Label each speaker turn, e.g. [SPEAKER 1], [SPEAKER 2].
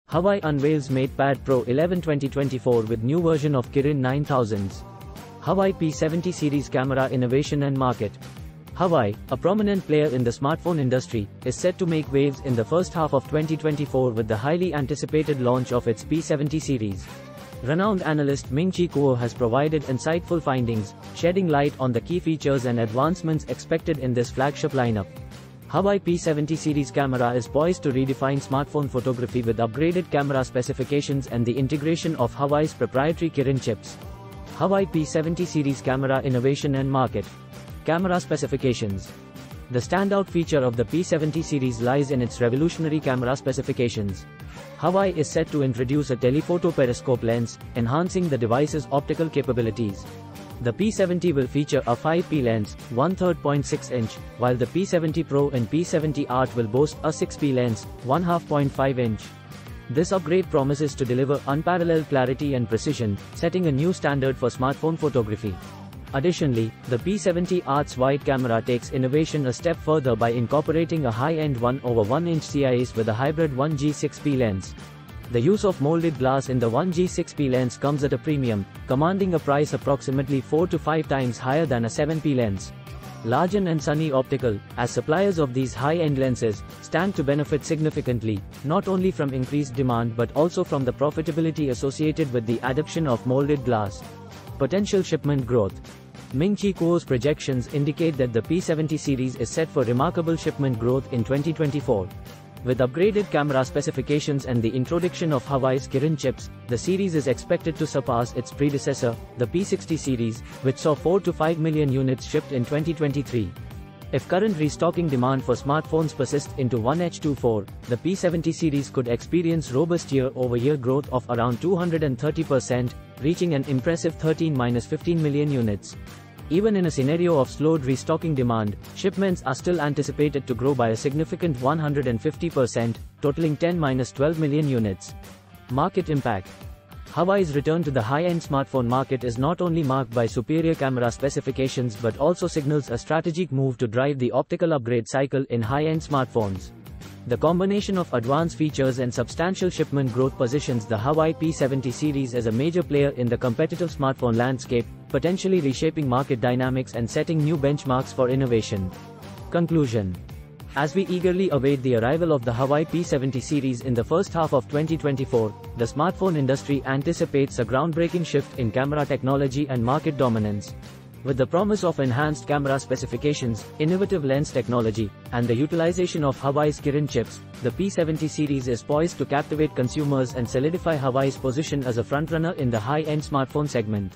[SPEAKER 1] Huawei unveils MatePad Pro 11 2024 with new version of Kirin 9000s. Huawei P70 series camera innovation and market. Huawei, a prominent player in the smartphone industry, is set to make waves in the first half of 2024 with the highly anticipated launch of its P70 series. Renowned analyst Ming-Chi Kuo has provided insightful findings, shedding light on the key features and advancements expected in this flagship lineup. Huawei P70 series camera is poised to redefine smartphone photography with upgraded camera specifications and the integration of Huawei's proprietary Kirin chips. Huawei P70 series camera innovation and market. Camera specifications. The standout feature of the P70 series lies in its revolutionary camera specifications. Huawei is set to introduce a telephoto periscope lens, enhancing the device's optical capabilities. The P70 will feature a 5p lens, 1/3.6 inch, while the P70 Pro and P70 Art will boast a 6p lens, 1/2.5 inch. This upgrade promises to deliver unparalleled clarity and precision, setting a new standard for smartphone photography. Additionally, the P70 Art's wide camera takes innovation a step further by incorporating a high-end 1/1 inch CIS with a hybrid 1G6P lens. The use of molded glass in the 1G6P lens comes at a premium, commanding a price approximately 4 to 5 times higher than a 7P lens. Largen and Sunny Optical, as suppliers of these high-end lenses, stand to benefit significantly, not only from increased demand but also from the profitability associated with the adoption of molded glass. Potential shipment growth. Ming-Chi Kuo's projections indicate that the P70 series is set for remarkable shipment growth in 2024. With upgraded camera specifications and the introduction of Huawei's Kirin chips, the series is expected to surpass its predecessor, the P60 series, which saw 4 to 5 million units shipped in 2023. If current restocking demand for smartphones persists into 1H24, the P70 series could experience robust year-over-year growth of around 230%, reaching an impressive 13-15 million units. Even in a scenario of slowed restocking demand, shipments are still anticipated to grow by a significant 150%, totaling 10-12 million units. Market impact. Huawei's return to the high-end smartphone market is not only marked by superior camera specifications but also signals a strategic move to drive the optical upgrade cycle in high-end smartphones. The combination of advanced features and substantial shipment growth positions the Huawei P70 series as a major player in the competitive smartphone landscape, potentially reshaping market dynamics and setting new benchmarks for innovation. Conclusion. As we eagerly await the arrival of the Huawei P70 series in the first half of 2024, the smartphone industry anticipates a groundbreaking shift in camera technology and market dominance. With the promise of enhanced camera specifications, innovative lens technology, and the utilization of Huawei's Kirin chips, the P70 series is poised to captivate consumers and solidify Huawei's position as a frontrunner in the high-end smartphone segment.